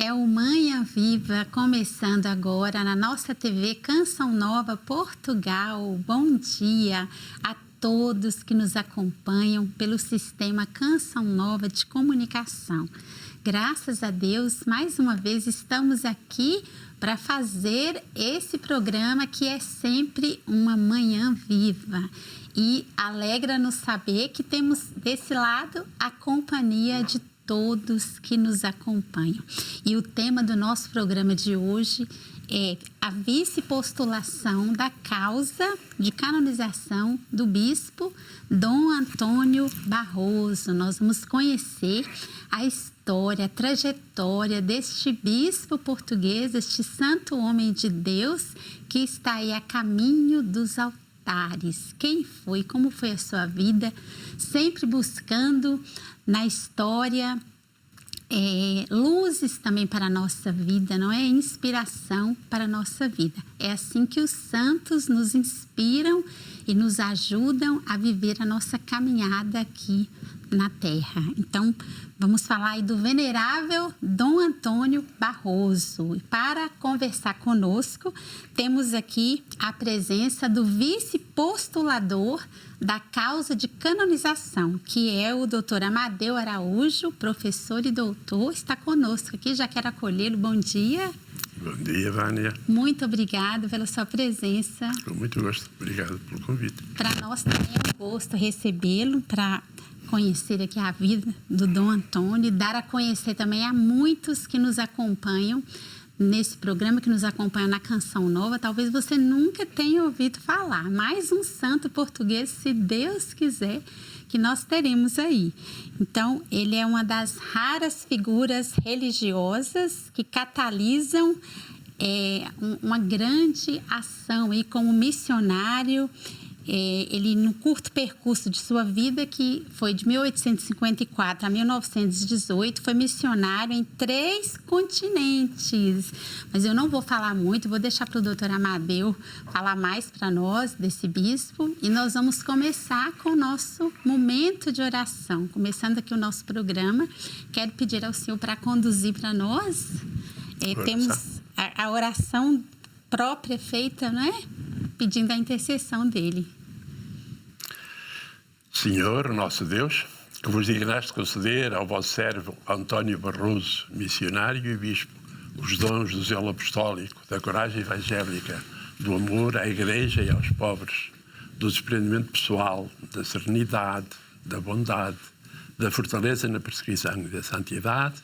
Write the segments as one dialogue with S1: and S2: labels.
S1: É o Manhã Viva, começando agora na nossa TV Canção Nova Portugal. Bom dia a todos que nos acompanham pelo sistema Canção Nova de comunicação. Graças a Deus, mais uma vez estamos aqui para fazer esse programa que é sempre uma Manhã Viva. E alegra-nos saber que temos desse lado a companhia de todos que nos acompanham. E o tema do nosso programa de hoje é a vice-postulação da causa de canonização do bispo Dom Antônio Barroso. Nós vamos conhecer a história, a trajetória deste bispo português, este santo homem de Deus que está aí a caminho dos altares. Quem foi, como foi a sua vida, sempre buscando na história luzes também para a nossa vida, não é? Inspiração para a nossa vida. É assim que os santos nos inspiram e nos ajudam a viver a nossa caminhada aqui na Terra. Então, vamos falar aí do venerável Dom Antônio Barroso. E para conversar conosco, temos aqui a presença do vice-postulador da causa de canonização, que é o doutor Amadeu Araújo, professor e doutor, está conosco aqui, já quero acolhê-lo. Bom dia.
S2: Bom dia, Vânia.
S1: Muito obrigada pela sua presença.
S2: Com muito gosto. Obrigado pelo convite.
S1: Para nós também é um gosto recebê-lo, para conhecer aqui a vida do Dom Antônio e dar a conhecer também a muitos que nos acompanham nesse programa, que nos acompanham na Canção Nova. Talvez você nunca tenha ouvido falar. Mais um santo português, se Deus quiser, que nós teremos aí. Então, ele é uma das raras figuras religiosas que catalisam uma grande ação aí como missionário. Ele, no curto percurso de sua vida, que foi de 1854 a 1918, foi missionário em 3 continentes. Mas eu não vou falar muito, vou deixar para o doutor Amadeu falar mais para nós desse bispo. E nós vamos começar com o nosso momento de oração. Começando aqui o nosso programa, quero pedir ao senhor para conduzir para nós. Temos a oração própria feita, não é? Pedindo a intercessão dele.
S2: Senhor, nosso Deus, que vos dignaste conceder ao vosso servo António Barroso, missionário e bispo, os dons do zelo apostólico, da coragem evangélica, do amor à Igreja e aos pobres, do desprendimento pessoal, da serenidade, da bondade, da fortaleza na perseguição e da santidade,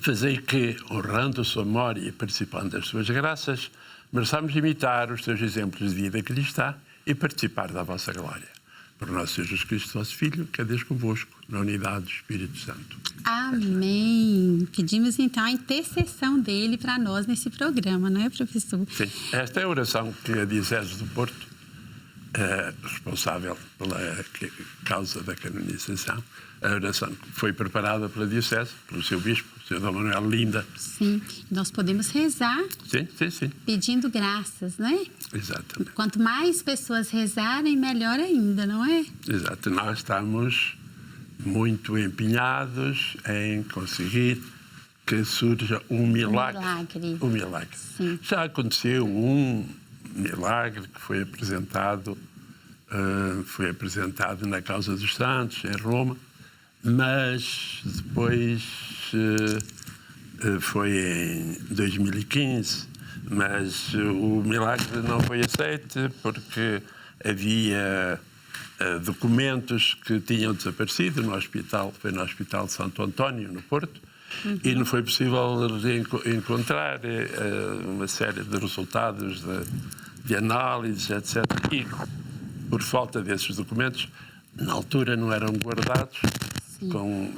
S2: fazei que, honrando a sua memória e participando das suas graças, mereçamos imitar os teus exemplos de vida que lhe está e participar da vossa glória. Por nosso Senhor Jesus Cristo, vosso Filho, que é Deus convosco, na unidade do Espírito Santo.
S1: Amém. Pedimos então a intercessão dele para nós nesse programa, não é, professor?
S2: Sim. Esta é a oração que a Diocese do Porto, responsável pela causa da canonização, a oração que foi preparada pela Diocese, pelo seu bispo, o Sr. Dom Manuel Linda.
S1: Sim, nós podemos rezar
S2: Sim.
S1: pedindo graças, não é?
S2: Exatamente.
S1: Quanto mais pessoas rezarem, melhor ainda, não é?
S2: Exato. Nós estamos muito empenhados em conseguir que surja um milagre. Um milagre.
S1: Sim.
S2: Já aconteceu um milagre que foi apresentado na Causa dos Santos, em Roma, mas depois foi em 2015, mas o milagre não foi aceito porque havia documentos que tinham desaparecido no hospital, foi no Hospital de Santo António, no Porto, e não foi possível encontrar uma série de resultados de análises, etc. E, por falta desses documentos, na altura não eram guardados. Então,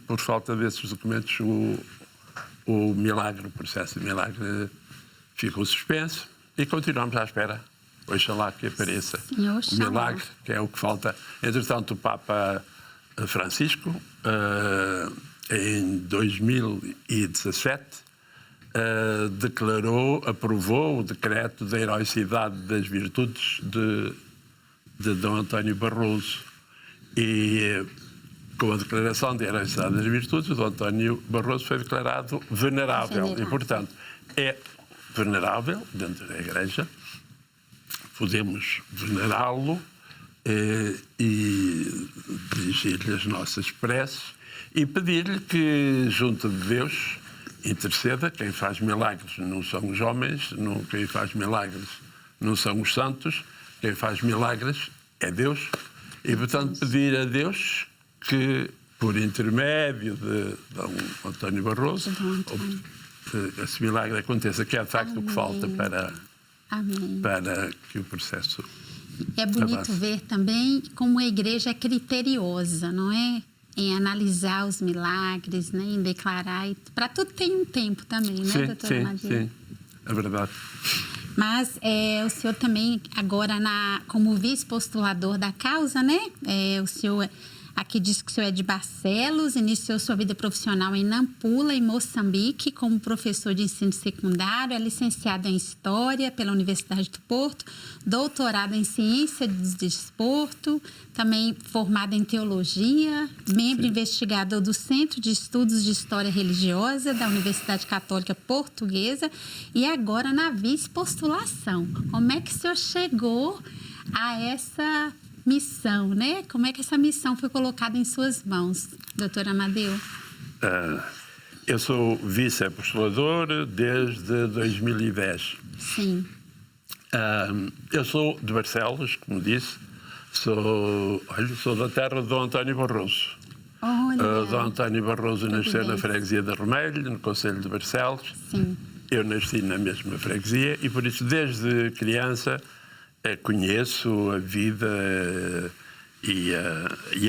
S2: por falta desses documentos, o processo de milagre ficou suspenso e continuamos à espera. Oxalá que apareça o milagre, que é o que falta. Entretanto, o Papa Francisco, em 2017, aprovou o decreto da heroicidade das virtudes de Dom Antônio Barroso. E com a declaração de herança das virtudes, o Dom António Barroso foi declarado venerável. E, portanto, é venerável dentro da Igreja. Podemos venerá-lo e dirigir-lhe as nossas preces e pedir-lhe que, junto de Deus, interceda. Quem faz milagres não são os homens, quem faz milagres não são os santos, quem faz milagres é Deus. E, portanto, pedir a Deus que, por intermédio de Dom António Barroso, esse milagre aconteça, que é de facto o que falta para que o processo
S1: É bonito
S2: avance.
S1: ver também como a igreja é criteriosa, não é? Em analisar os milagres, né? Em declarar. Para tudo tem um tempo também, né, doutora Maria?
S2: Sim, é verdade.
S1: Mas o senhor também, agora, como vice-postulador da causa, né? O senhor aqui diz que o senhor é de Barcelos, iniciou sua vida profissional em Nampula, em Moçambique, como professor de ensino secundário, é licenciado em História pela Universidade do Porto, doutorado em Ciência do Desporto, também formado em Teologia, membro investigador do Centro de Estudos de História Religiosa da Universidade Católica Portuguesa e agora na vice-postulação. Como é que o senhor chegou a essa missão, né? Como é que essa missão foi colocada em suas mãos, doutor Amadeu?
S2: Eu sou vice-apostolador desde 2010.
S1: Sim.
S2: Eu sou de Barcelos, como disse. Sou da terra de Dom António Barroso. Dom António Barroso nasceu na freguesia de Romelho, no concelho de Barcelos.
S1: Sim.
S2: Eu nasci na mesma freguesia e, por isso, desde criança, conheço a vida e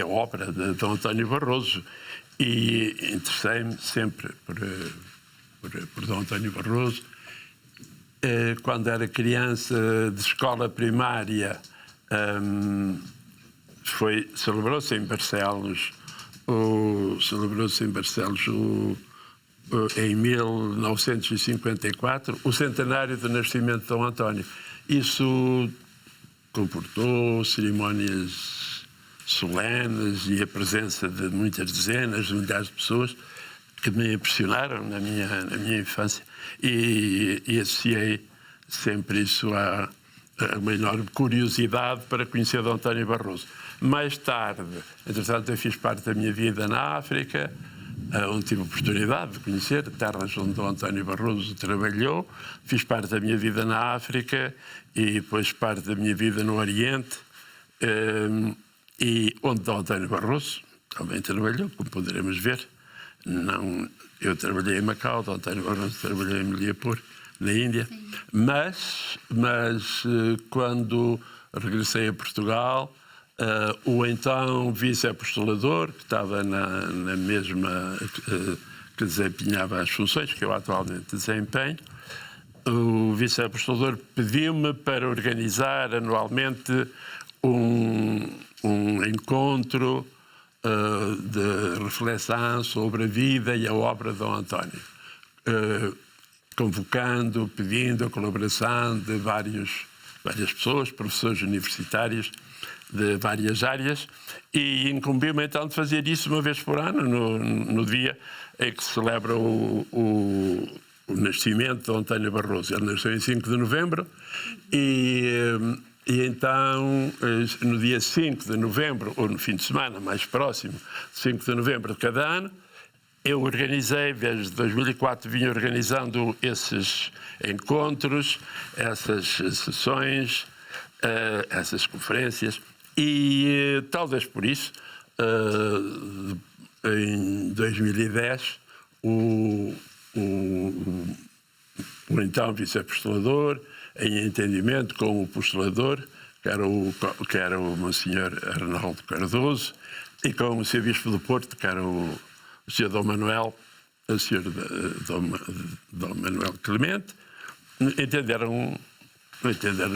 S2: a obra de Dom António Barroso e interessei-me sempre por Dom António Barroso. Quando era criança de escola primária, celebrou-se em Barcelos em 1954 o centenário do nascimento de Dom António. Isso comportou cerimónias solenes e a presença de muitas dezenas de milhares de pessoas que me impressionaram na minha infância e associei sempre isso a uma enorme curiosidade para conhecer Dom António Barroso. Mais tarde, entretanto, eu fiz parte da minha vida na África, onde tive a oportunidade de conhecer terras onde Dom António Barroso trabalhou. Fiz parte da minha vida na África e depois parte da minha vida no Oriente, e onde Dom António Barroso também trabalhou, como poderemos ver. Eu trabalhei em Macau, Dom António Barroso trabalhou em Meliapur, na Índia. Mas quando regressei a Portugal, o então vice-apostolador, que estava na mesma, que desempenhava as funções que eu atualmente desempenho, o vice-apostolador pediu-me para organizar anualmente um encontro de reflexão sobre a vida e a obra de Dom António, convocando, pedindo a colaboração de várias pessoas, professores universitários de várias áreas, e incumbiu-me então de fazer isso uma vez por ano, no dia em que se celebra o nascimento de Dom António Barroso. Ele nasceu em 5 de novembro e então, no dia 5 de novembro, ou no fim de semana mais próximo, 5 de novembro de cada ano, eu organizei, desde 2004, vinha organizando esses encontros, essas sessões, essas conferências, e talvez por isso, em 2010, o então vice-apostolador, em entendimento com o postulador, que era o Monsenhor Arnaldo Cardoso, e com o seu bispo do Porto, que era o Sr. Dom Manuel, o Sr. Dom Manuel Clemente, entenderam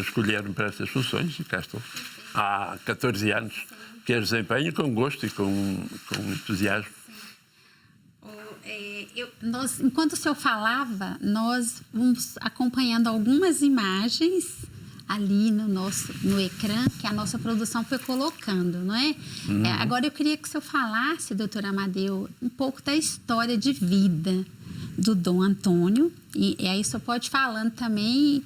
S2: escolher-me para estas funções e cá estou. Há 14 anos que as desempenho com gosto e com entusiasmo.
S1: Enquanto o senhor falava, nós vamos acompanhando algumas imagens ali no ecrã que a nossa produção foi colocando, não é? Agora eu queria que o senhor falasse, doutor Amadeu, um pouco da história de vida do Dom Antônio, e aí o senhor pode falando também,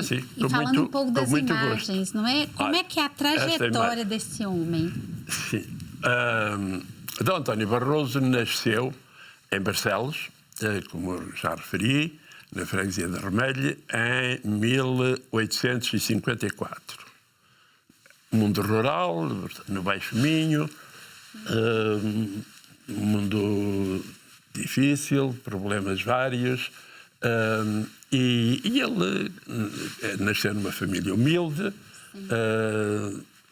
S2: sim,
S1: e falando um pouco das imagens,
S2: gosto.
S1: Não é? Como é que é a trajetória desse homem?
S2: Sim. Dom António Barroso nasceu em Barcelos, como eu já referi, na freguesia de Remelho, em 1854. Mundo rural, no Baixo Minho, mundo difícil, problemas vários, e ele nasceu numa família humilde.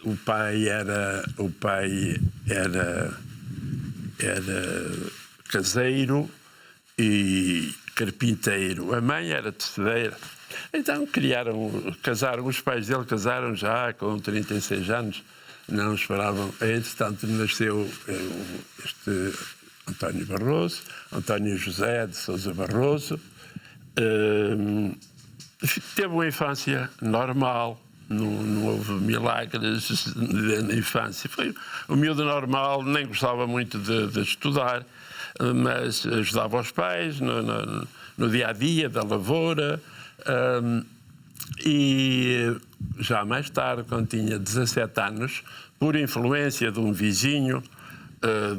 S2: O pai era caseiro e carpinteiro. A mãe era tecedeira. Então casaram, os pais dele casaram já com 36 anos, não esperavam. Entretanto, nasceu este António Barroso, António José de Sousa Barroso. Teve uma infância normal, não houve milagres na infância. Foi um miúdo normal, nem gostava muito de estudar, mas ajudava os pais no dia-a-dia da lavoura. E já mais tarde, quando tinha 17 anos, por influência de um vizinho,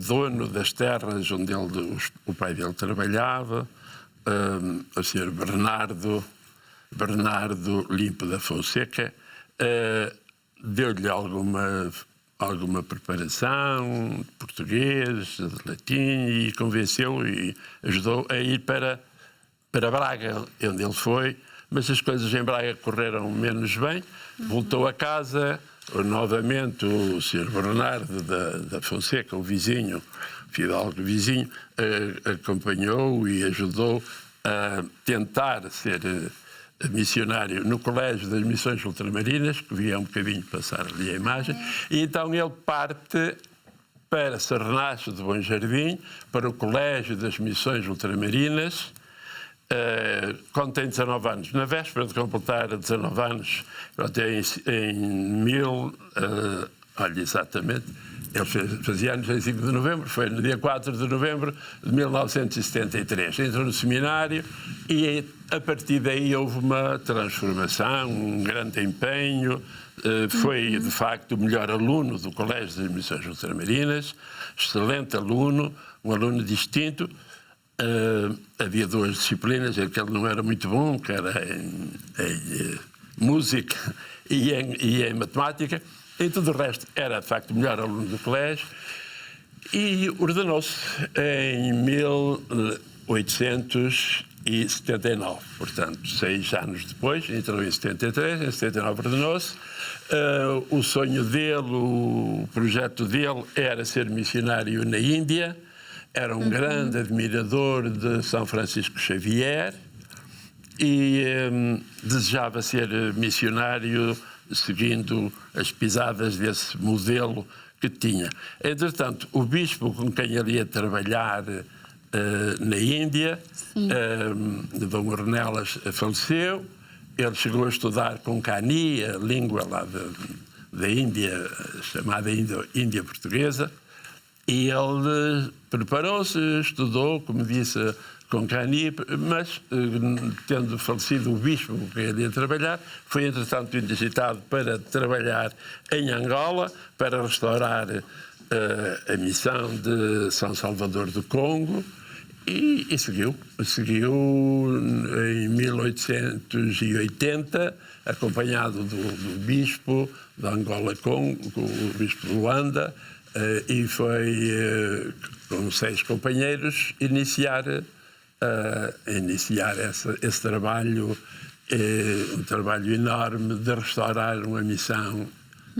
S2: dono das terras onde o pai dele trabalhava, o senhor Bernardo Limpo da Fonseca, deu-lhe alguma preparação de português, de latim, e convenceu e ajudou a ir para Braga, onde ele foi, mas as coisas em Braga correram menos bem. Voltou a casa, novamente o Sr. Bernardo da Fonseca, o vizinho, fidalgo vizinho, acompanhou e ajudou a tentar ser missionário no Colégio das Missões Ultramarinas, que via um bocadinho passar ali a imagem, e então ele parte para Sernacho de Bom Jardim, para o Colégio das Missões Ultramarinas, quando tem 19 anos. Na véspera de completar 19 anos, exatamente, ele fazia anos em 5 de novembro, foi no dia 4 de novembro de 1973. Entrou no seminário e, a partir daí, houve uma transformação, um grande empenho. Foi, de facto, o melhor aluno do Colégio das Missões Ultramarinas, excelente aluno, um aluno distinto. Havia duas disciplinas em que ele não era muito bom, que era em música e em matemática. Em tudo o resto, era, de facto, o melhor aluno do colégio, e ordenou-se em 1879, portanto, 6 anos depois, entrou em 73, em 79 ordenou-se. O sonho dele, o projeto dele era ser missionário na Índia, era um grande admirador de São Francisco Xavier e desejava ser missionário seguindo as pisadas desse modelo que tinha. Entretanto, o bispo com quem ele ia trabalhar na Índia, Dom Ornelas, faleceu. Ele chegou a estudar com Cani, a língua lá da Índia, chamada Índia Portuguesa, e ele preparou-se, estudou, como disse, com Cani, mas, tendo falecido o bispo com quem ele ia trabalhar, foi, entretanto, indicitado para trabalhar em Angola, para restaurar a missão de São Salvador do Congo, e seguiu em 1880, acompanhado do bispo de Angola-Congo, o bispo de Luanda, e foi, com 6 companheiros, iniciar esse trabalho, um trabalho enorme de restaurar uma missão,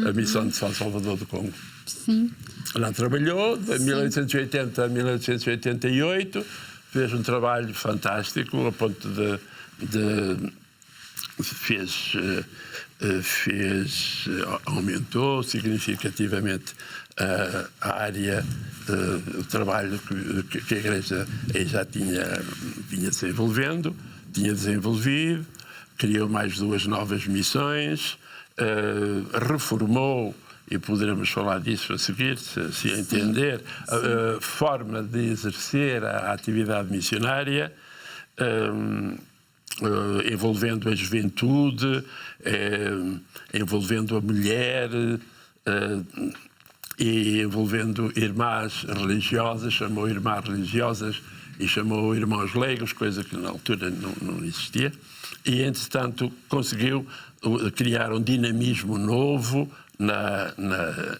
S2: a missão de São Salvador do Congo.
S1: Sim.
S2: Lá trabalhou, de 1880 a 1888, fez um trabalho fantástico, a ponto aumentou significativamente a área do trabalho que a Igreja já tinha desenvolvido, criou mais 2 novas missões, reformou, e poderemos falar disso a seguir, se entender, a forma de exercer a atividade missionária, envolvendo a juventude, envolvendo a mulher, e envolvendo irmãs religiosas, chamou irmãs religiosas e chamou irmãos leigos, coisa que na altura não existia. E, entretanto, conseguiu criar um dinamismo novo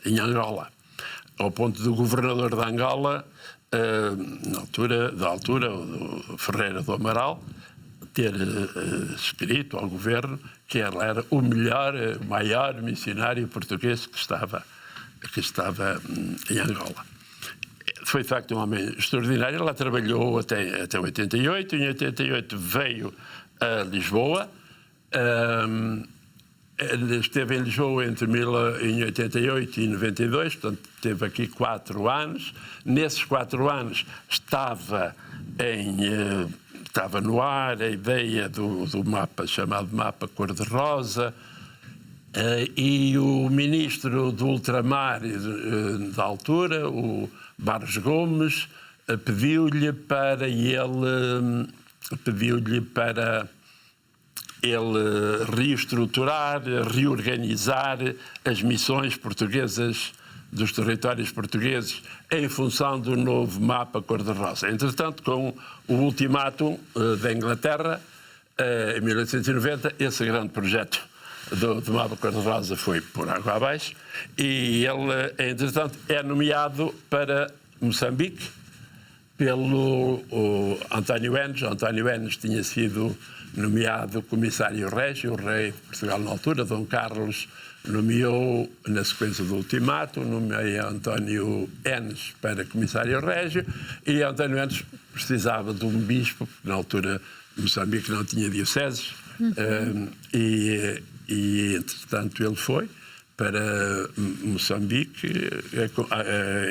S2: em Angola, ao ponto do governador de Angola, da altura, o Ferreira do Amaral, ter escrito ao governo que ele era o maior missionário português que estava em Angola. Foi, de facto, um homem extraordinário. Lá trabalhou até 88. Em 88 veio a Lisboa. Esteve em Lisboa em 88 e 92, portanto, teve aqui 4 anos. Nesses 4 anos estava no ar a ideia do mapa, chamado Mapa Cor-de-Rosa, e o ministro do Ultramar da altura, o Barros Gomes, pediu-lhe para ele reestruturar, reorganizar as missões portuguesas dos territórios portugueses em função do novo mapa cor-de-rosa. Entretanto, com o ultimátum da Inglaterra, em 1890, esse grande projeto do mapa cor-de-rosa foi por água abaixo, e ele, entretanto, é nomeado para Moçambique pelo António Enes. António Enes tinha sido nomeado comissário régio. O rei de Portugal, na altura, Dom Carlos, nomeou, na sequência do ultimato, nomeou António Enes para comissário régio, e António Enes precisava de um bispo, porque na altura Moçambique não tinha dioceses, e entretanto ele foi para Moçambique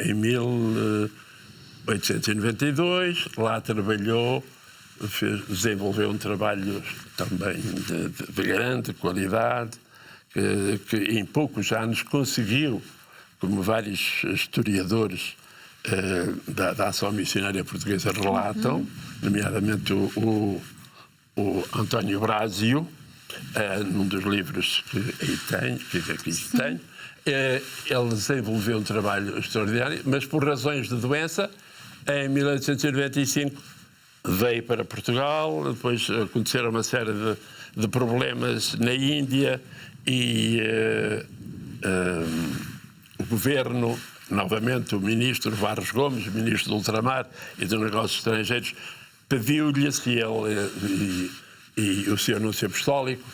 S2: em 1892, lá trabalhou, desenvolveu um trabalho também de grande qualidade, que em poucos anos conseguiu, como vários historiadores da ação missionária portuguesa relatam, nomeadamente o António Brásio, num dos livros que aqui tenho, ele desenvolveu um trabalho extraordinário, mas por razões de doença, em 1895 veio para Portugal. Depois aconteceram uma série de problemas na Índia e o governo, novamente o ministro Barros Gomes, ministro do Ultramar e dos Negócios Estrangeiros, pediu-lhe se ele e o seu anúncio apostólico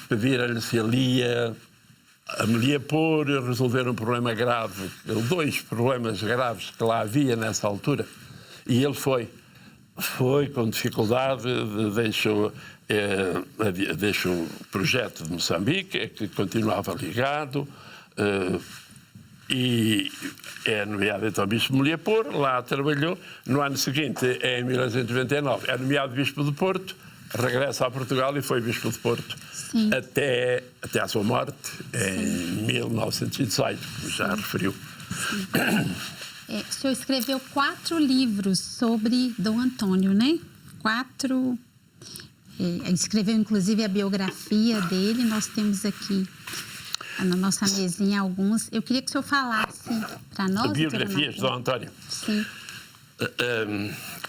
S2: pediram-lhe se ele ia pôr e resolver um problema grave, 2 problemas graves que lá havia nessa altura, e ele foi com dificuldade, deixou o projeto de Moçambique, que continuava ligado, e é nomeado então Bispo de Meliapor. Lá trabalhou. No ano seguinte, em 1899, é nomeado Bispo de Porto, regressa a Portugal e foi Bispo de Porto até à sua morte, em 1918, como já referiu.
S1: O senhor escreveu 4 livros sobre Dom Antônio, né? 4. Escreveu, inclusive, a biografia dele. Nós temos aqui na nossa mesinha alguns. Eu queria que o senhor falasse para nós.
S2: Biografias de Dom Antônio.
S1: Sim.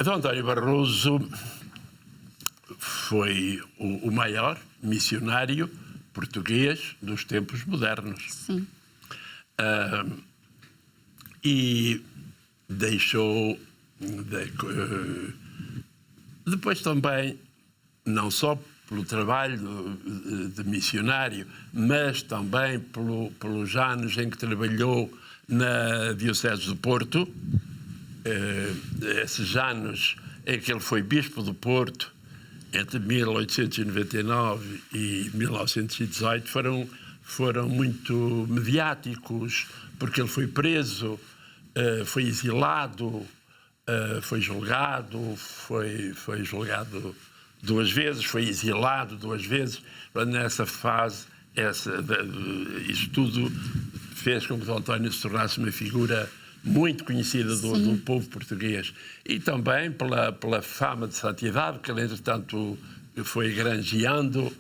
S2: Dom Antônio Barroso foi o maior missionário português dos tempos modernos.
S1: Sim.
S2: E deixou depois também, não só pelo trabalho de missionário, mas também pelos anos em que trabalhou na Diocese de Porto, esses anos em que ele foi Bispo de Porto, entre 1899 e 1918, foram muito mediáticos, porque ele foi preso, foi exilado, foi julgado 2 vezes, foi exilado 2 vezes. Nessa fase, isso tudo fez com que Dom António se tornasse uma figura muito conhecida do povo português. E também pela fama de santidade, que ele, entretanto, foi granjeando.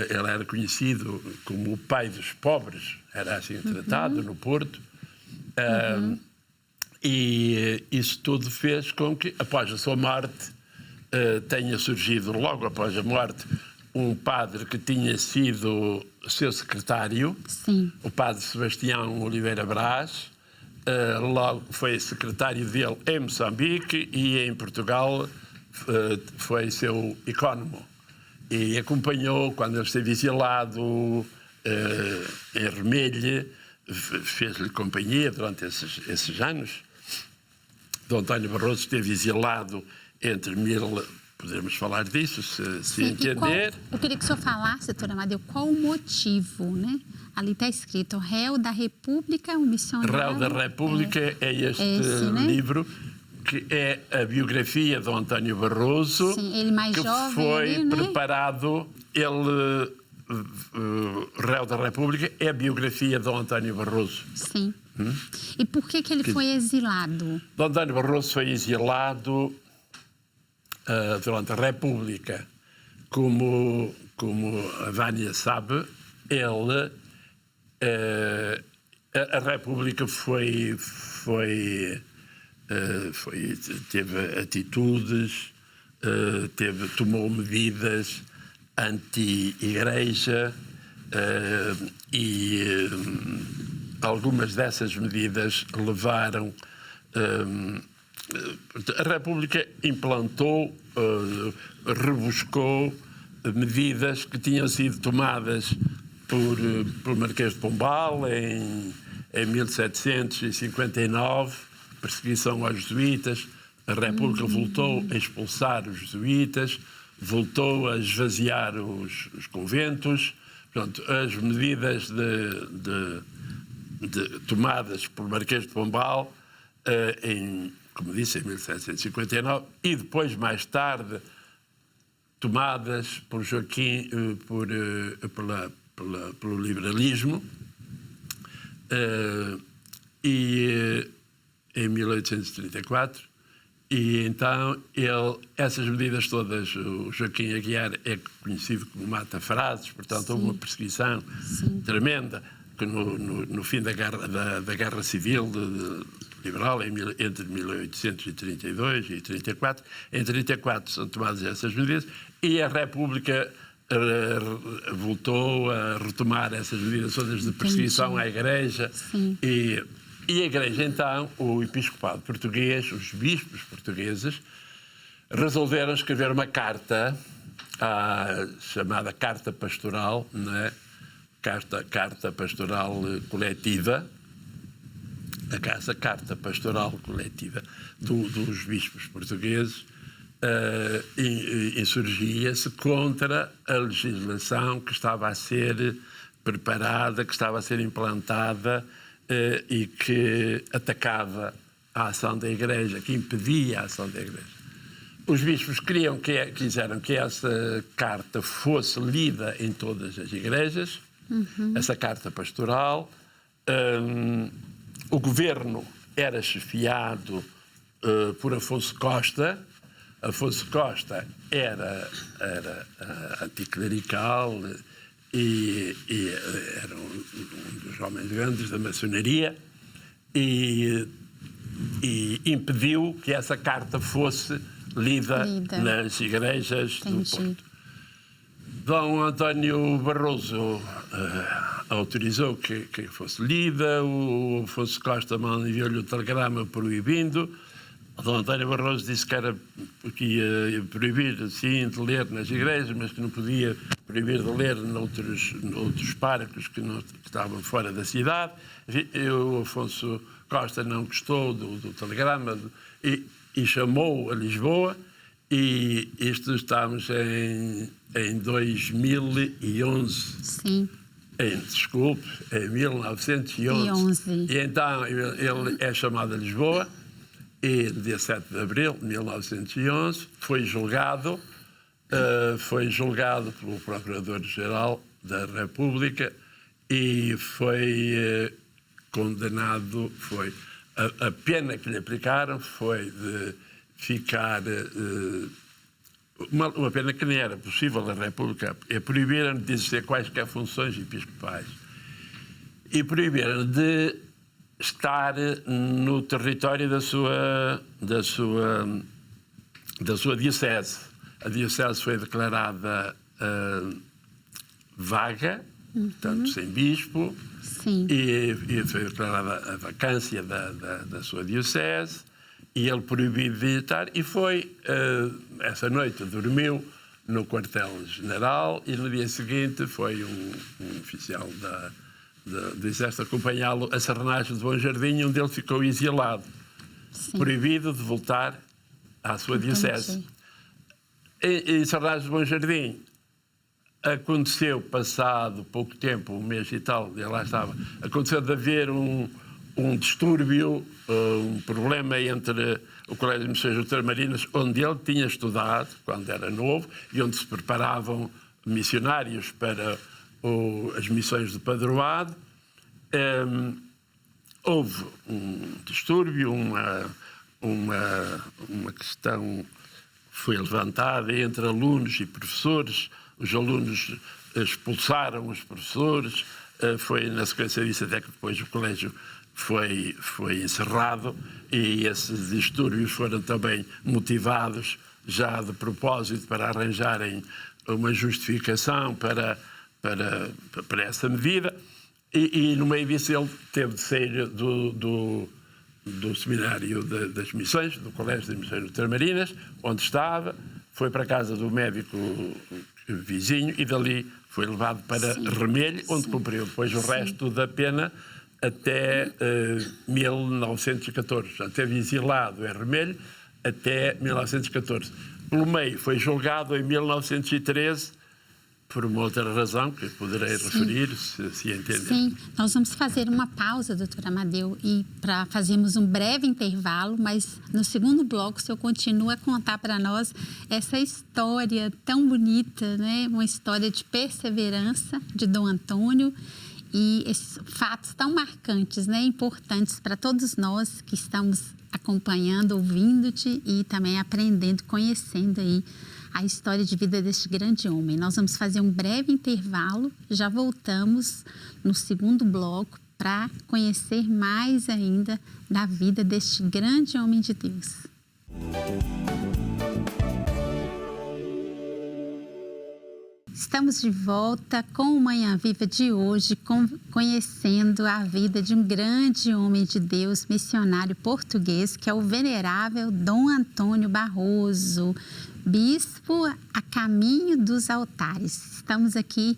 S2: Ele era conhecido como o pai dos pobres, era assim tratado no Porto. E isso tudo fez com que, após a sua morte, tenha surgido, logo após a morte, um padre que tinha sido seu secretário, o padre Sebastião Oliveira Brás. Logo foi secretário dele em Moçambique e em Portugal foi seu ecónomo. E acompanhou, quando ele esteve exilado em Remelho, fez-lhe companhia durante esses anos. Dom António Barroso esteve exilado entre podemos falar disso, se entender.
S1: Eu queria que o senhor falasse, doutora Amadeu, qual o motivo, né? Ali está escrito, réu da República, um missionário...
S2: Réu da República é este livro, que é a biografia de Dom António Barroso,
S1: ele mais
S2: que
S1: jovem
S2: foi
S1: ali, né?
S2: preparado, Réu da República é a biografia de Dom António Barroso.
S1: Sim. E por que ele foi exilado?
S2: Dom António Barroso foi exilado durante a República. Como a Vânia sabe, a República teve atitudes, tomou medidas anti-igreja e algumas dessas medidas levaram... A República implantou, rebuscou medidas que tinham sido tomadas pelo Marquês de Pombal em 1759, perseguição aos jesuítas. A República voltou a expulsar os jesuítas, voltou a esvaziar os conventos. Portanto, as medidas tomadas pelo Marquês de Pombal como disse, em 1759, e depois, mais tarde, tomadas por Joaquim, pelo liberalismo, e em 1834, e então essas medidas todas, o Joaquim Aguiar é conhecido como mata-frases, portanto houve uma perseguição tremenda, que no fim da Guerra Civil liberal, entre 1832 e 34. Em 34 são tomadas essas medidas e a República voltou a retomar essas medidas todas de perseguição à Igreja. E a Igreja, então, o episcopado português, os bispos portugueses, resolveram escrever uma carta, chamada Carta Pastoral, né? Carta Pastoral Coletiva, a Carta Pastoral Coletiva dos bispos portugueses, insurgia-se contra a legislação que estava a ser preparada, que estava a ser implantada e que atacava a ação da Igreja, que impedia a ação da Igreja. Os bispos quiseram que essa carta fosse lida em todas as igrejas, essa carta pastoral. O governo era chefiado por Afonso Costa. Afonso Costa era anticlerical e era um dos homens grandes da maçonaria e impediu que essa carta fosse lida nas igrejas do Porto. Dom António Barroso autorizou que fosse lida, o Afonso Costa enviou-lhe um telegrama proibindo. Dom António Barroso disse que ia proibir, sim, de ler nas igrejas, mas que não podia proibir de ler noutros parques que estavam fora da cidade. O Afonso Costa não gostou do telegrama e chamou a Lisboa, e isto estamos em 2011.
S1: Sim.
S2: Em 1911. E então ele é chamado a Lisboa, e no dia 7 de abril de 1911 foi julgado foi julgado pelo Procurador-Geral da República e foi condenado. A pena que lhe aplicaram foi de ficar... uma pena que nem era possível na República. Proibiram de exercer quaisquer funções episcopais. E proibiram de estar no território da sua diocese. A diocese foi declarada vaga, portanto, sem bispo.
S1: Sim.
S2: E foi declarada a vacância da sua diocese, e ele proibido de visitar, e foi, essa noite, dormiu no quartel-general, e no dia seguinte foi um oficial do Exército acompanhá-lo a Serranagem de Bom Jardim, onde ele ficou exilado, proibido de voltar à sua diocese. Em Serranagem de Bom Jardim, aconteceu, passado pouco tempo, um mês e tal, ele lá estava, aconteceu de haver um distúrbio, um problema entre o Colégio de Missões Ultramarinas, onde ele tinha estudado, quando era novo, e onde se preparavam missionários para as missões de padroado. Houve um distúrbio, uma questão foi levantada entre alunos e professores. Os alunos expulsaram os professores. Foi na sequência disso até que depois o colégio foi encerrado, e esses distúrbios foram também motivados já de propósito para arranjarem uma justificação para essa medida, e no meio disso ele teve de sair do seminário das missões, do Colégio das Missões Ultramarinas, onde estava, foi para a casa do médico vizinho, e dali foi levado para Remelho, onde cumpriu depois o resto da pena até 1914. Já esteve exilado em Remelho até 1914. Pelo meio foi julgado em 1913 por uma outra razão que poderei referir, se entender.
S1: Sim, nós vamos fazer uma pausa, doutor Amadeu, e para fazermos um breve intervalo, mas no segundo bloco o senhor continua a contar para nós essa história tão bonita, né? Uma história de perseverança de Dom Antônio, e esses fatos tão marcantes, né? Importantes para todos nós que estamos acompanhando, ouvindo-te e também aprendendo, conhecendo aí a história de vida deste grande homem. Nós vamos fazer um breve intervalo, já voltamos no segundo bloco para conhecer mais ainda da vida deste grande homem de Deus. Estamos de volta com o Manhã Viva de hoje, conhecendo a vida de um grande homem de Deus, missionário português, que é o venerável Dom Antônio Barroso, bispo a caminho dos altares. Estamos aqui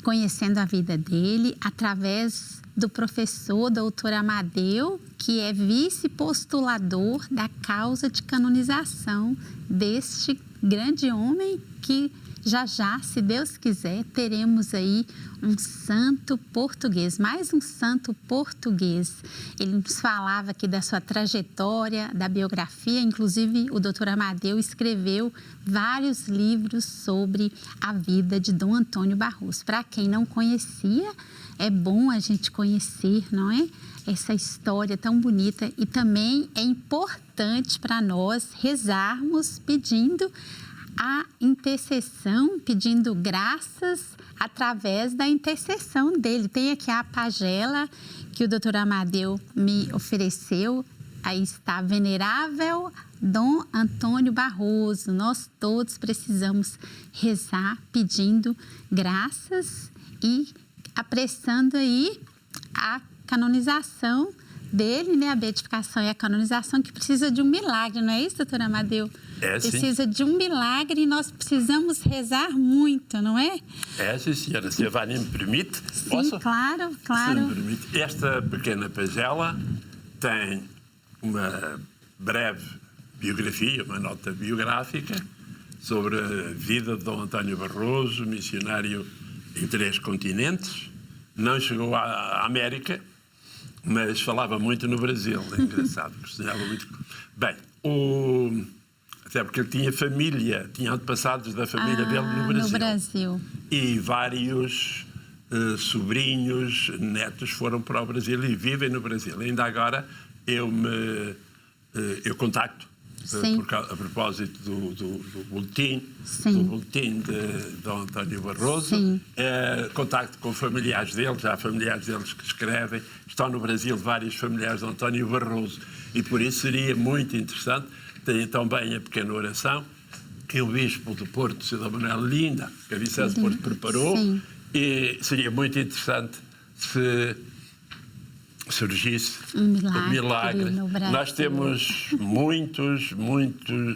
S1: conhecendo a vida dele através do professor doutor Amadeu, que é vice-postulador da causa de canonização deste grande homem que já, se Deus quiser, teremos aí um santo português, mais um santo português. Ele nos falava aqui da sua trajetória, da biografia, inclusive o doutor Amadeu escreveu vários livros sobre a vida de Dom Antônio Barroso. Para quem não conhecia, é bom a gente conhecer, não é? Essa história tão bonita, e também é importante para nós rezarmos pedindo a intercessão, pedindo graças através da intercessão dele. Tem aqui a pagela que o doutor Amadeu me ofereceu. Aí está: venerável Dom Antônio Barroso. Nós todos precisamos rezar pedindo graças e apressando aí a canonização dele, né? A beatificação e a canonização, que precisa de um milagre, não é isso, doutor Amadeu? Precisa de um milagre, e nós precisamos rezar muito, não é?
S2: Sim, senhora. Se a Vânia me permite,
S1: sim,
S2: posso?
S1: Claro.
S2: Se me permite. Esta pequena pagela tem uma breve biografia, uma nota biográfica sobre a vida de Dom Antônio Barroso, missionário em 3 continentes. Não chegou à América, mas falava muito no Brasil. É engraçado, cozinhava muito. Bem, Até porque ele tinha família, tinha antepassados da família dele no Brasil.
S1: No Brasil.
S2: E vários sobrinhos, netos foram para o Brasil e vivem no Brasil. Ainda agora eu contacto, a propósito do boletim, de Dom António Barroso, contacto com familiares dele, já familiares deles que escrevem, estão no Brasil vários familiares de António Barroso, e por isso seria muito interessante. Tem também a pequena oração que o Bispo do Porto, Sr. Manuel Linda, que a Vicente Porto preparou, e seria muito interessante se surgisse um milagre. Nós temos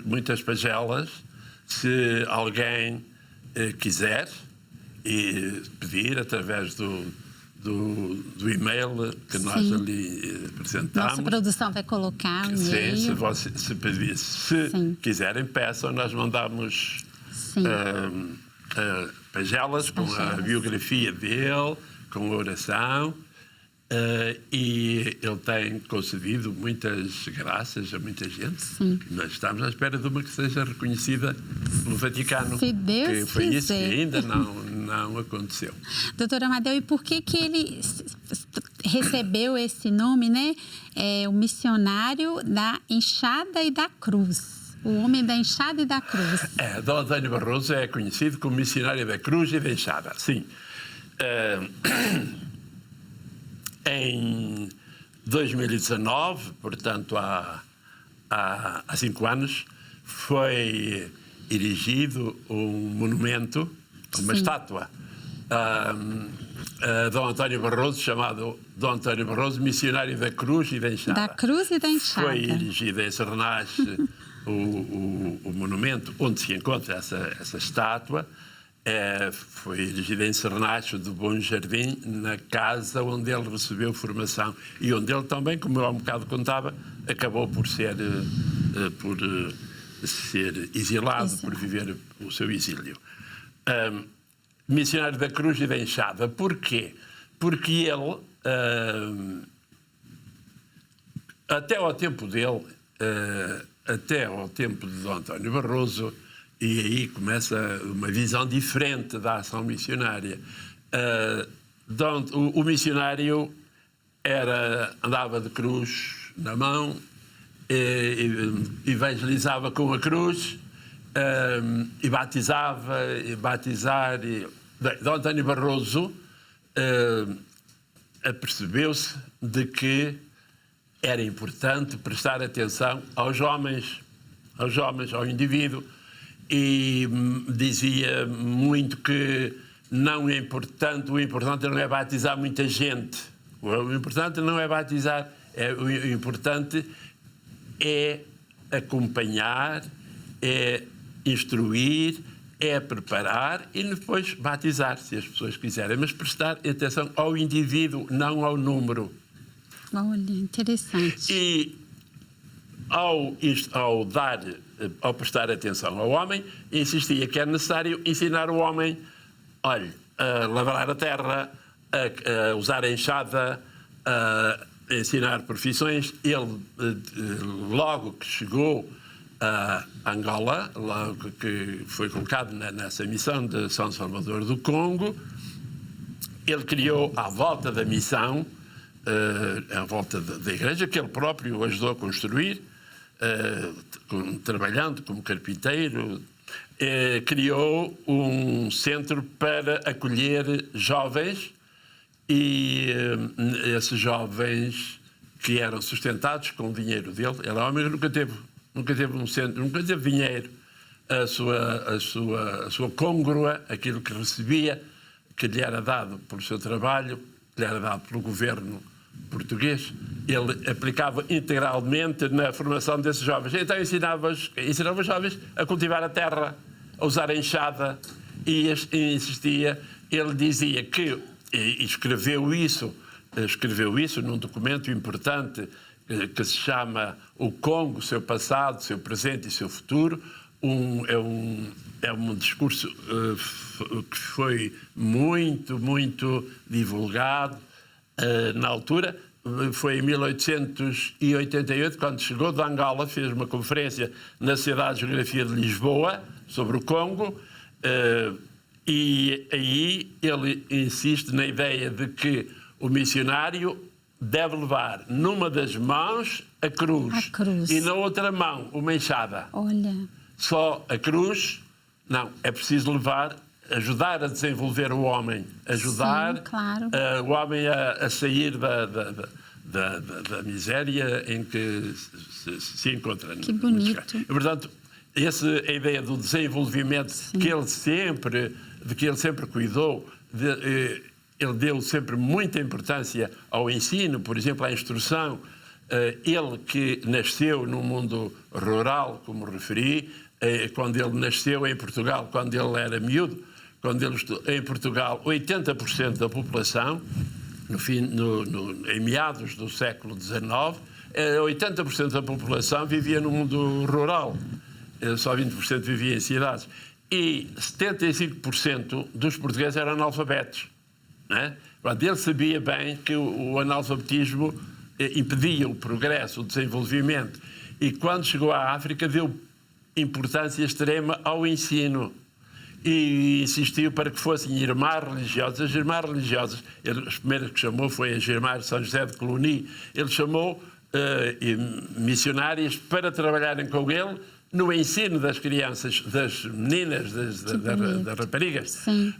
S2: muitas pagelas. Se alguém quiser e pedir através do e-mail que nós ali apresentamos.
S1: Nossa produção vai colocar o e-mail.
S2: Se quiserem, peçam. Nós mandamos pagelas com a biografia dele, com a oração. E ele tem concedido muitas graças a muita gente. Mas estamos à espera de uma que seja reconhecida pelo Vaticano.
S1: Se Deus
S2: que foi
S1: quiser.
S2: Isso que ainda não aconteceu.
S1: Doutor Amadeu, e por que ele recebeu esse nome, né? O missionário da enxada e da cruz. O homem da enxada e da cruz.
S2: Dom António Barroso é conhecido como missionário da cruz e da enxada. Sim. Em 2019, portanto há 5 anos, foi erigido um monumento, uma estátua, a Dom António Barroso, chamado Dom António Barroso, missionário da cruz e da enxada.
S1: Da cruz e da enxada.
S2: Foi erigido em Sernache o monumento onde se encontra essa estátua. Foi erigido em Sernache do Bom Jardim, na casa onde ele recebeu formação e onde ele também, como eu há um bocado contava, acabou por ser exilado, por viver o seu exílio. Missionário da cruz e da enxada. Porquê? Porque ele, até ao tempo dele, até ao tempo de Dom António Barroso, e aí começa uma visão diferente da ação missionária. O missionário andava de cruz na mão, evangelizava com a cruz, e batizava, Dom António Barroso apercebeu-se de que era importante prestar atenção aos homens, ao indivíduo, e dizia muito que não é importante, o importante não é batizar muita gente, o importante não é batizar, o importante é acompanhar, é instruir, é preparar e depois batizar, se as pessoas quiserem, mas prestar atenção ao indivíduo, não ao número.
S1: Olha, interessante.
S2: E ao prestar atenção ao homem, insistia que é necessário ensinar o homem, a lavrar a terra, a usar a enxada, a ensinar profissões. Ele, logo que chegou a Angola, logo que foi colocado nessa missão de São Salvador do Congo, ele criou à volta da missão, à volta da igreja, que ele próprio ajudou a construir, trabalhando como carpinteiro, criou um centro para acolher jovens, e esses jovens que eram sustentados com o dinheiro dele, ele homem nunca teve um centro, nunca teve dinheiro, a sua côngrua, aquilo que recebia, que lhe era dado pelo seu trabalho, que lhe era dado pelo governo português, ele aplicava integralmente na formação desses jovens. Então ensinava os jovens a cultivar a terra, a usar a enxada, e insistia. Ele dizia que, e escreveu isso num documento importante que se chama O Congo, seu passado, seu presente e seu futuro. É um discurso que foi muito divulgado na altura. foi em 1888, quando chegou de Angola, fez uma conferência na Sociedade de Geografia de Lisboa sobre o Congo, e aí ele insiste na ideia de que o missionário deve levar numa das mãos a cruz e na outra mão uma enxada.
S1: Olha.
S2: Só a cruz, não, é preciso levar, ajudar a desenvolver o homem, ajudar.
S1: Sim, claro.
S2: O homem a sair da miséria em que se encontra.
S1: Que bonito.
S2: E, portanto, a ideia do desenvolvimento que ele sempre cuidou, ele deu sempre muita importância ao ensino, por exemplo, à instrução. Ele que nasceu no mundo rural, como referi, quando ele nasceu em Portugal, quando ele era miúdo, em Portugal 80% da população, em meados do século XIX, 80% da população vivia no mundo rural, só 20% vivia em cidades. E 75% dos portugueses eram analfabetos. Não é? Ele sabia bem que o analfabetismo impedia o progresso, o desenvolvimento. E quando chegou à África, deu importância extrema ao ensino. E insistiu para que fossem irmãs religiosas. As irmãs religiosas, as primeiras que chamou foi as irmãs de São José de Coloni. Ele chamou missionárias para trabalharem com ele no ensino das crianças, das meninas, das raparigas.
S1: Sim.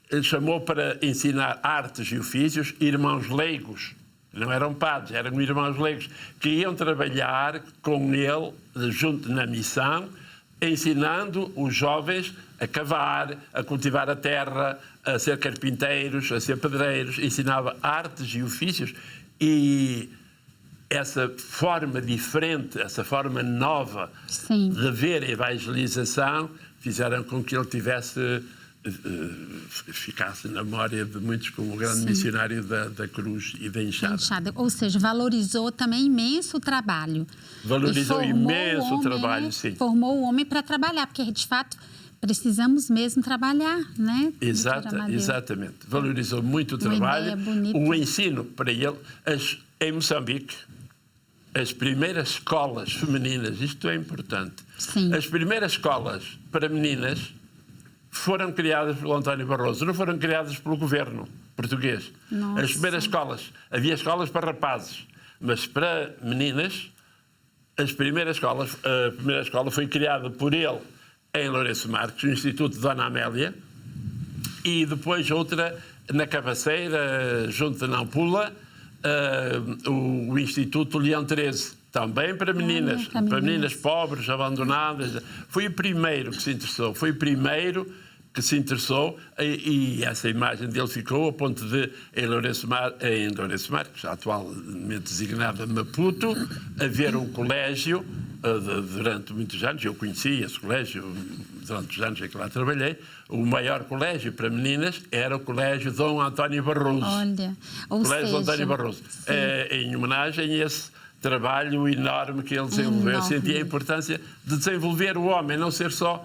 S2: Ele chamou para ensinar artes e ofícios irmãos leigos. Não eram padres, eram irmãos leigos que iam trabalhar com ele junto na missão, ensinando os jovens a cavar, a cultivar a terra, a ser carpinteiros, a ser pedreiros. Ensinava artes e ofícios. E essa forma diferente, essa forma nova de ver a evangelização fizeram com que ele ficasse na memória de muitos como o grande missionário da cruz e da enxada.
S1: Ou seja, valorizou também imenso o trabalho.
S2: Valorizou imenso o trabalho, sim.
S1: Formou o homem para trabalhar, porque de fato precisamos mesmo trabalhar, né?
S2: Exatamente. Valorizou muito o trabalho, o ensino para ele. Em Moçambique, as primeiras escolas femininas, isto é importante, as primeiras escolas para meninas foram criadas pelo António Barroso, não foram criadas pelo governo português.
S1: Nossa.
S2: As primeiras escolas, havia escolas para rapazes, mas para meninas, a primeira escola foi criada por ele em Lourenço Marques, no Instituto Dona Amélia, e depois outra na Cabaceira, junto de Nampula, o Instituto Leão 13, também para meninas, para meninas pobres, abandonadas. Foi o primeiro que se interessou, e essa imagem dele ficou a ponto de, em Lourenço Marques, atualmente designada Maputo, haver um colégio durante muitos anos. Eu conheci esse colégio durante os anos em que lá trabalhei. O maior colégio para meninas era o Colégio Dom António Barroso.
S1: Olha,
S2: Colégio António Barroso. Em homenagem a esse trabalho enorme que ele desenvolveu. Eu senti a importância de desenvolver o homem, não ser só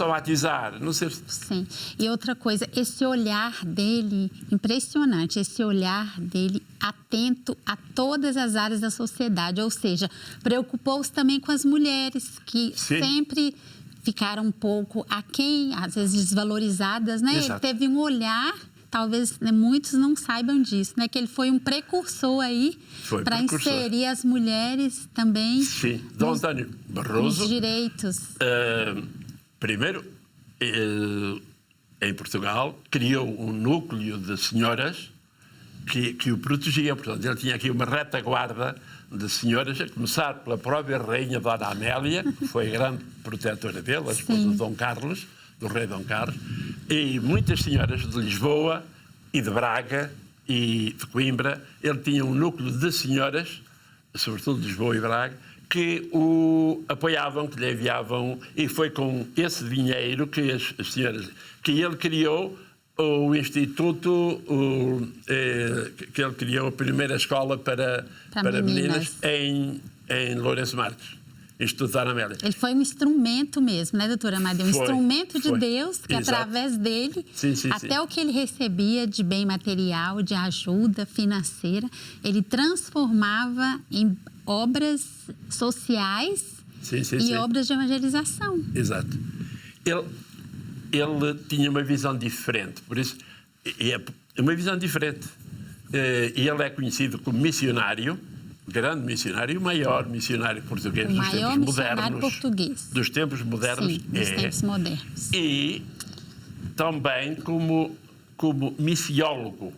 S2: batizar.
S1: Sim. E outra coisa, esse olhar dele, impressionante, esse olhar dele atento a todas as áreas da sociedade, ou seja, preocupou-se também com as mulheres, que sempre ficaram um pouco aquém, às vezes desvalorizadas, né? Ele teve um olhar, talvez muitos não saibam disso, né? Que ele foi um precursor aí para inserir as mulheres também
S2: Dom António Barroso,
S1: nos direitos.
S2: Primeiro, em Portugal, criou um núcleo de senhoras que o protegiam. Portanto, ele tinha aqui uma retaguarda de senhoras, a começar pela própria rainha Dona Amélia, que foi a grande protetora dele, a esposa de Dom Carlos, do rei Dom Carlos, e muitas senhoras de Lisboa e de Braga e de Coimbra. Ele tinha um núcleo de senhoras, sobretudo de Lisboa e Braga, que o apoiavam, que lhe enviavam, e foi com esse dinheiro que as senhoras, que ele criou o Instituto, que ele criou a primeira escola para meninas em Lourenço Marques. Instituto Ana Amélia.
S1: Ele foi um instrumento mesmo, né, doutora Amadeu? Um instrumento de Deus, que
S2: Exato.
S1: através dele, até
S2: sim.
S1: o que ele recebia de bem material, de ajuda financeira, ele transformava em obras sociais e obras de evangelização.
S2: Exato. Ele tinha uma visão diferente, por isso, é uma visão diferente. E ele é conhecido como missionário, grande missionário, o maior missionário português dos tempos modernos.
S1: Português.
S2: Dos tempos modernos.
S1: Sim, dos tempos modernos.
S2: E também como missiólogo.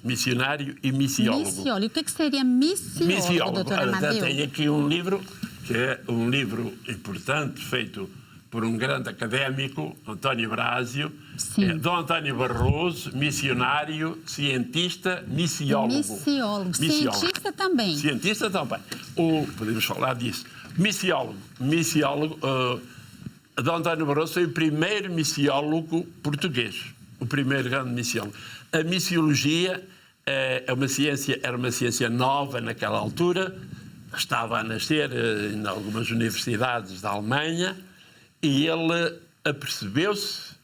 S2: Missionário e missiólogo.
S1: Missiólogo. O que seria missiólogo, doutora Amadeu?
S2: Tem aqui um livro, que é um livro importante, feito por um grande académico, António Brásio, Dom António Barroso, missionário, cientista, missiólogo.
S1: Cientista também.
S2: Cientista também. Podemos falar disso. Missiólogo. Dom António Barroso foi o primeiro missiólogo português. O primeiro grande missiólogo. A missiologia era uma ciência nova naquela altura, estava a nascer em algumas universidades da Alemanha, e ele apercebeu-se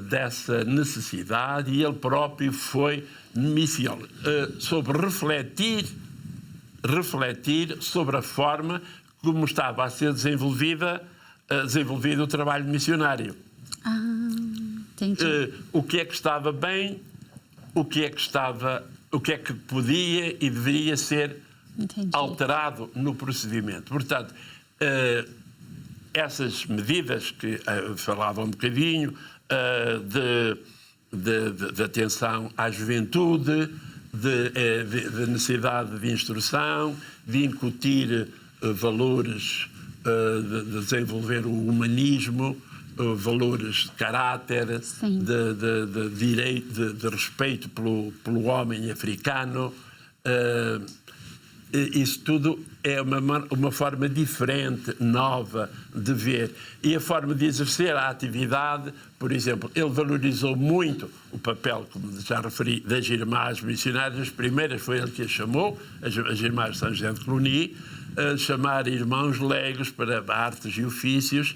S2: dessa necessidade e ele próprio foi missiólogo, sobre refletir sobre a forma como estava a ser desenvolvido o trabalho missionário.
S1: Entendi.
S2: O que é que estava bem, o que é que podia e deveria ser alterado no procedimento. Portanto, essas medidas que falava um bocadinho, de atenção à juventude, de necessidade de instrução, de incutir valores, de desenvolver o humanismo, valores de caráter, de direito, de respeito pelo homem africano. Isso tudo é uma forma diferente, nova de ver. E a forma de exercer a atividade, por exemplo, ele valorizou muito o papel, como já referi, das irmãs missionárias. As primeiras foi ele que as chamou, as irmãs de São José de Cluny, a chamar irmãos leigos para artes e ofícios,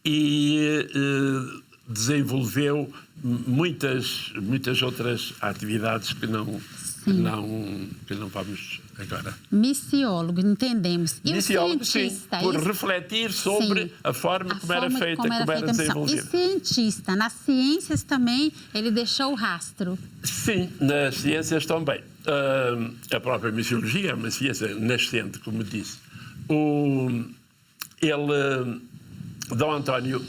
S2: e desenvolveu muitas outras atividades que não vamos agora.
S1: Missiólogo, entendemos. E
S2: missiólogo, sim, por refletir sobre a forma como era feita, como era desenvolvida.
S1: E cientista, nas ciências também ele deixou o rastro?
S2: Sim, nas ciências também. A própria missiologia é uma ciência nascente, como disse. Dom António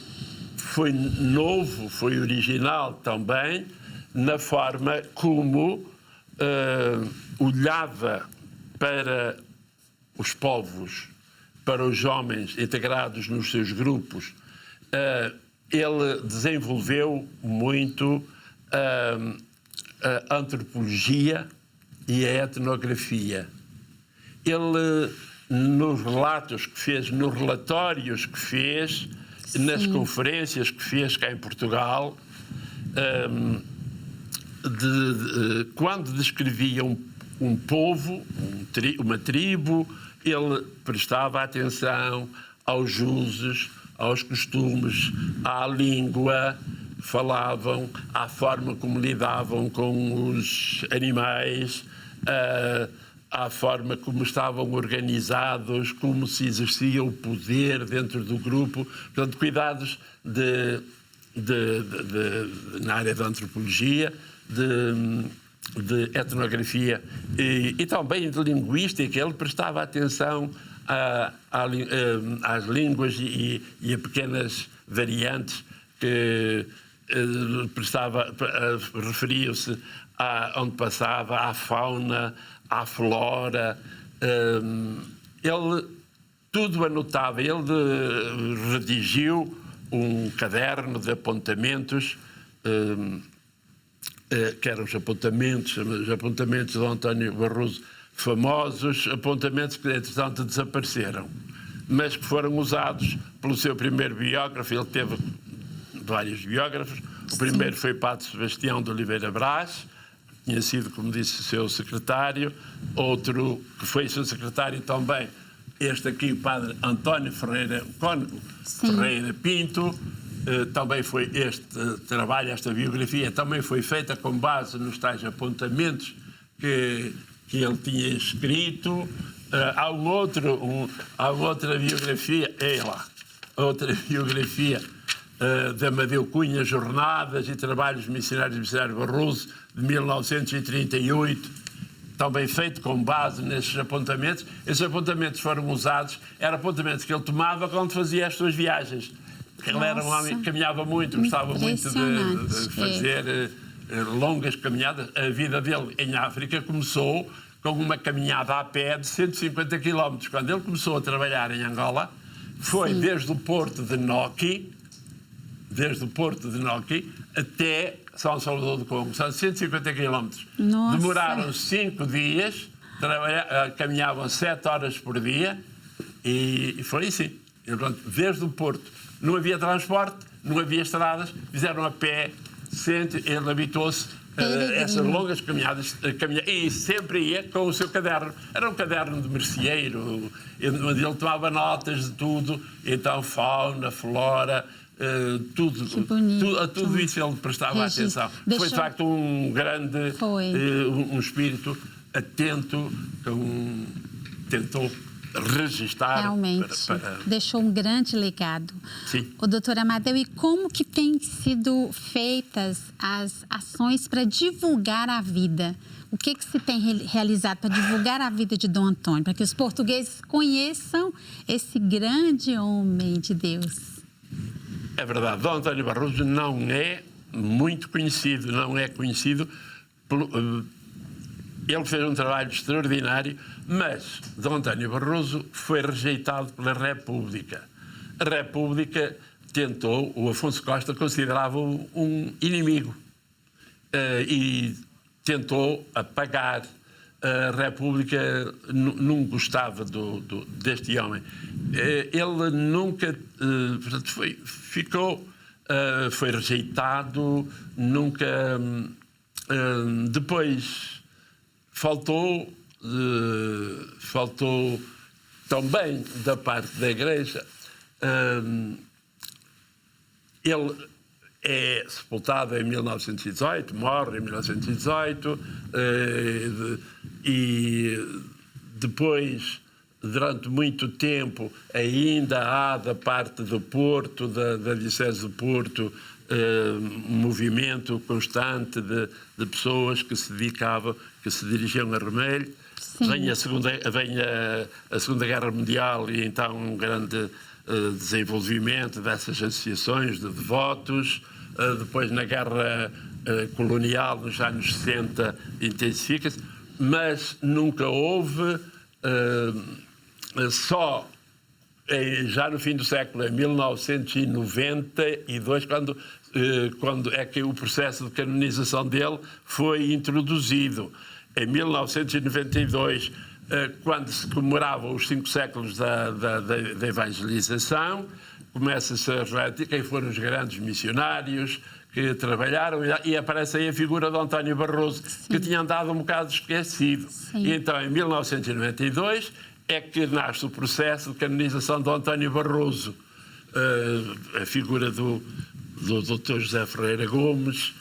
S2: foi novo, foi original também, na forma como olhava para os povos, para os homens integrados nos seus grupos. Ele desenvolveu muito a antropologia e a etnografia. Ele, nos relatos que fez, nos relatórios que fez, nas conferências que fez cá em Portugal, quando descrevia um povo, uma tribo, ele prestava atenção aos usos, aos costumes, à língua, falavam, à forma como lidavam com os animais, à forma como estavam organizados, como se exercia o poder dentro do grupo. Portanto, cuidados na área da antropologia, de etnografia e também de linguística. Ele prestava atenção às línguas e a pequenas variantes que referia-se onde passava, à fauna, à flora. Ele tudo anotava. Ele redigiu um caderno de apontamentos, que eram os apontamentos de António Barroso, famosos apontamentos que, entretanto, desapareceram, mas que foram usados pelo seu primeiro biógrafo. Ele teve vários biógrafos. O primeiro foi Padre Sebastião de Oliveira Brás, tinha sido, como disse, seu secretário. Outro que foi seu secretário também, este aqui, o padre António Ferreira Pinto, também foi este trabalho, esta biografia, também foi feita com base nos tais apontamentos que ele tinha escrito. Há outra biografia, outra biografia de Amadeu Cunha, Jornadas e Trabalhos Missionários de Missionário Barroso, de 1938, também feito com base nesses apontamentos. Esses apontamentos foram usados, eram apontamentos que ele tomava quando fazia as suas viagens. Ele era um homem que caminhava muito, gostava muito de fazer longas caminhadas. A vida dele em África começou com uma caminhada a pé de 150 km. Quando ele começou a trabalhar em Angola, foi desde o porto de Noki, até São Salvador do Congo. São 150 km. Demoraram 5 dias, caminhavam 7 horas por dia e foi assim. Desde o porto. Não havia transporte, não havia estradas, fizeram a pé, ele habituou-se a essas longas caminhadas, e sempre ia com o seu caderno. Era um caderno de merceeiro, onde ele tomava notas de tudo, então fauna, flora, a tudo isso ele prestava atenção. Foi de facto um grande, um espírito atento, tentou registar.
S1: Realmente, deixou um grande legado.
S2: Sim.
S1: O doutor Amadeu, e como que têm sido feitas as ações para divulgar a vida? O que se tem realizado para divulgar a vida de Dom Antônio, para que os portugueses conheçam esse grande homem de Deus?
S2: É verdade, Dom Antônio Barroso não é muito conhecido, ele fez um trabalho extraordinário, mas Dom Antônio Barroso foi rejeitado pela República. A República tentou, o Afonso Costa considerava-o um inimigo e tentou apagar. A República não gostava deste homem. Ele nunca, portanto, foi rejeitado, nunca. Depois faltou também da parte da Igreja. Ele é sepultado em 1918, morre em 1918, e depois, durante muito tempo, ainda há da parte do Porto, da Diocese do Porto, um movimento constante de pessoas que se dedicavam, que se dirigiam a Remelho. Vem a Segunda Guerra Mundial e então um grande desenvolvimento dessas associações de devotos. Depois, na Guerra Colonial, nos anos 60, intensifica-se, mas nunca houve, só já no fim do século, em 1992, quando é que o processo de canonização dele foi introduzido. Em 1992, quando se comemoravam os 5 séculos da evangelização, começa-se a refletir quem foram os grandes missionários que trabalharam, e aparece aí a figura de António Barroso, que tinha andado um bocado esquecido. E então, em 1992, é que nasce o processo de canonização de António Barroso. A figura do Dr. José Ferreira Gomes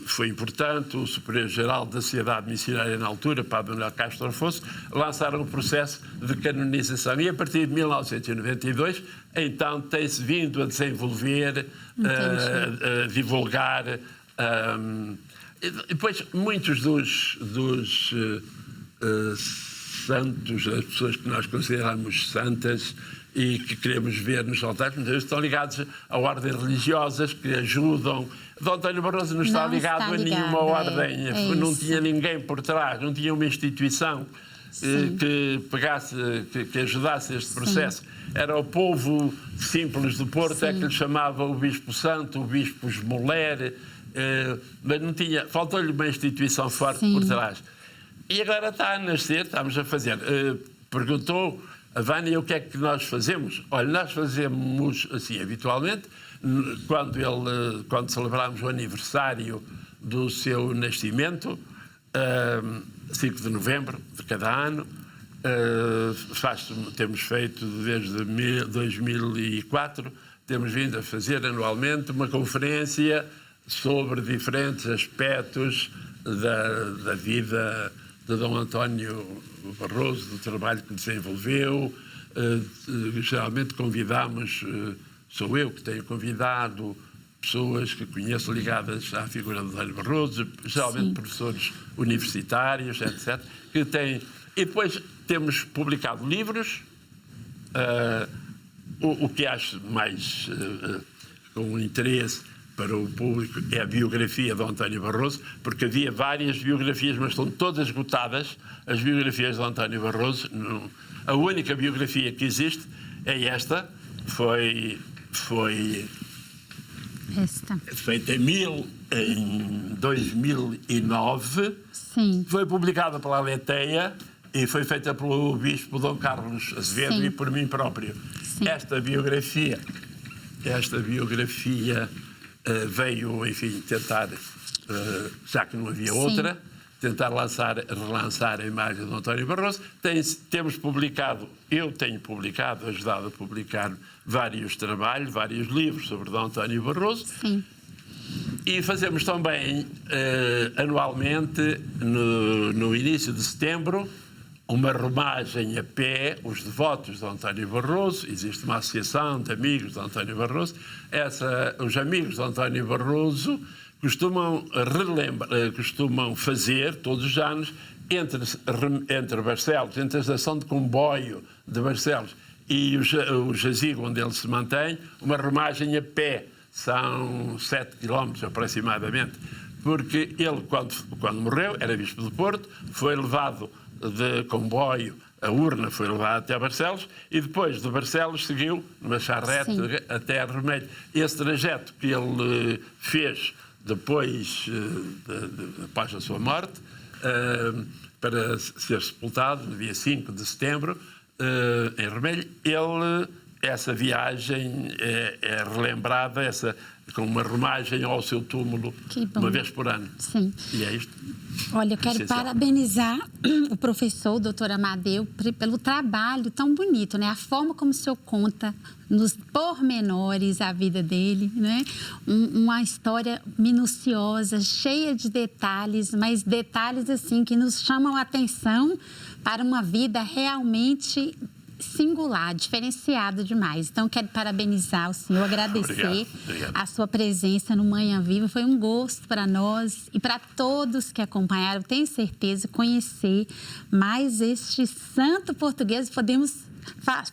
S2: foi importante. O Superior-Geral da Sociedade Missionária na altura, Padre Manuel Castro Afonso, lançaram o processo de canonização. E a partir de 1992, então, tem-se vindo a desenvolver, a divulgar. E depois, muitos dos santos, as pessoas que nós consideramos santas e que queremos ver nos altares, muitas vezes estão ligados a ordens religiosas que ajudam. Dom Antônio Barroso não está ligado a nenhuma ordem, não tinha ninguém por trás, não tinha uma instituição que pegasse, que ajudasse este processo. Era o povo simples do Porto, é que lhe chamava o Bispo Santo, o Bispo Esmoler, mas não tinha, faltou-lhe uma instituição forte por trás. E agora está a nascer, estamos a fazer. Perguntou a Vânia o que é que nós fazemos. Olha, nós fazemos assim, habitualmente, quando celebramos o aniversário do seu nascimento, 5 de novembro de cada ano, temos feito desde 2004, temos vindo a fazer anualmente uma conferência sobre diferentes aspectos da vida de Dom António Barroso, do trabalho que desenvolveu. Geralmente convidamos, sou eu que tenho convidado pessoas que conheço ligadas à figura de António Barroso, geralmente professores universitários, etc., que têm... E depois temos publicado livros. O que acho mais com interesse para o público é a biografia de António Barroso, porque havia várias biografias, mas estão todas esgotadas, as biografias de António Barroso. A única biografia que existe é esta, foi feita em 2009,
S1: Sim.
S2: Foi publicada pela Aleteia e foi feita pelo Bispo Dom Carlos Azevedo, sim, e por mim próprio. Sim. Esta biografia veio, enfim, tentar, já que não havia outra, tentar relançar a imagem de António Barroso. Temos publicado, eu tenho publicado, ajudado a publicar vários trabalhos, vários livros sobre Dom António Barroso.
S1: Sim.
S2: E fazemos também, anualmente, no início de setembro, uma romagem a pé, os devotos de António Barroso. Existe uma associação de amigos de António Barroso. Os amigos de António Barroso costumam fazer, todos os anos, entre Barcelos, entre a estação de comboio de Barcelos e o jazigo onde ele se mantém, uma romagem a pé. São 7 quilómetros aproximadamente, porque ele, quando morreu, era bispo de Porto, foi levado de comboio, a urna foi levada até Barcelos e depois de Barcelos seguiu numa charrete, sim, até Remelho. Esse trajeto que ele fez depois após a sua morte, para ser sepultado no dia 5 de setembro, em Remelho, essa viagem é relembrada, com uma romagem ao seu túmulo, uma vez por ano.
S1: Sim.
S2: E é isto.
S1: Olha, eu quero parabenizar o professor, o doutor Amadeu, pelo trabalho tão bonito, né? A forma como o senhor conta, nos pormenores, a vida dele, né? Uma história minuciosa, cheia de detalhes, mas detalhes, assim, que nos chamam a atenção para uma vida realmente singular, diferenciado demais. Então, quero parabenizar o senhor, agradecer obrigado. A sua presença no Manhã Viva. Foi um gosto para nós e para todos que acompanharam. Tenho certeza, conhecer mais este santo português. Podemos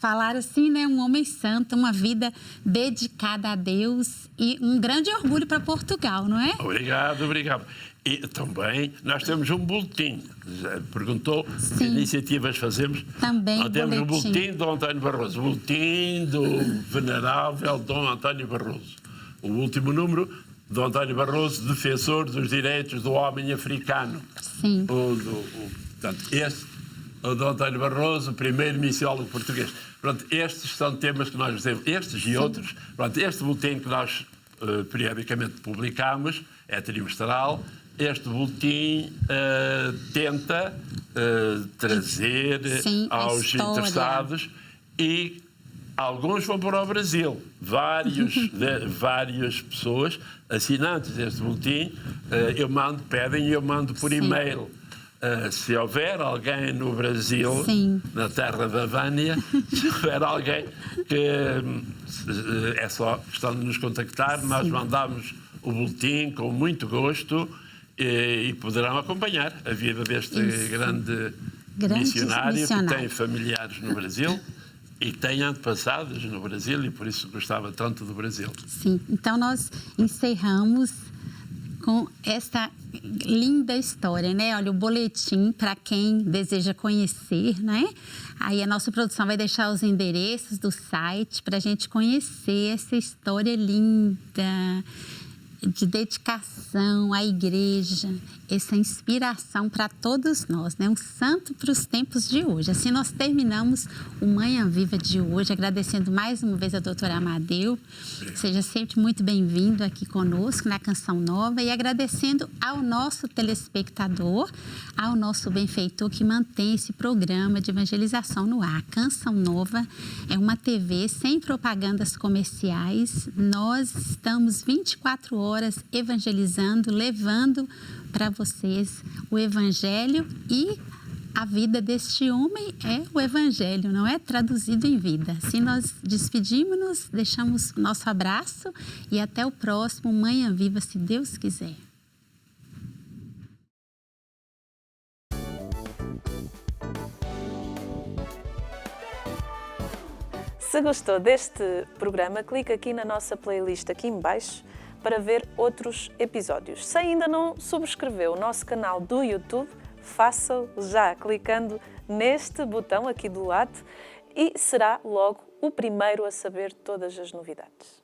S1: falar assim, né? Um homem santo, uma vida dedicada a Deus e um grande orgulho para Portugal, não é?
S2: Obrigado. E também nós temos um boletim. Já perguntou que iniciativas fazemos.
S1: Também
S2: nós temos o boletim de Dom António Barroso, o boletim do venerável Dom António Barroso. O último número, Dom António Barroso, defensor dos direitos do homem africano.
S1: Sim.
S2: Portanto, o Dom António Barroso, o primeiro missiólogo português. Pronto, estes são temas que nós temos, estes e outros. Pronto, este boletim que nós periodicamente publicamos, é trimestral. Este boletim tenta trazer aos interessados, e alguns vão para o Brasil. Várias pessoas, assinantes deste boletim, eu mando por e-mail. Se houver alguém no Brasil, na terra da Vânia, se houver alguém que é só questão de nos contactar, nós mandamos o boletim com muito gosto e poderão acompanhar a vida deste grande missionário que tem familiares no Brasil e tem antepassados no Brasil e por isso gostava tanto do Brasil.
S1: Sim, então nós encerramos com esta linda história, né? Olha, o boletim, para quem deseja conhecer, né? Aí a nossa produção vai deixar os endereços do site para a gente conhecer essa história linda. de dedicação à igreja, essa inspiração para todos nós, né? Um santo para os tempos de hoje. Assim nós terminamos o Manhã Viva de hoje, agradecendo mais uma vez a doutora Amadeu. Seja sempre muito bem-vindo aqui conosco na Canção Nova e agradecendo ao nosso telespectador, ao nosso benfeitor que mantém esse programa de evangelização no ar. Canção Nova é uma TV sem propagandas comerciais. Nós estamos 24 horas evangelizando, levando para vocês o Evangelho, e a vida deste homem é o Evangelho, não é traduzido em vida. Assim nós despedimos-nos, deixamos nosso abraço e até o próximo Manhã Viva, se Deus quiser.
S3: Se gostou deste programa, clique aqui na nossa playlist aqui em baixo para ver outros episódios. Se ainda não subscreveu o nosso canal do YouTube, faça-o já clicando neste botão aqui do lado e será logo o primeiro a saber todas as novidades.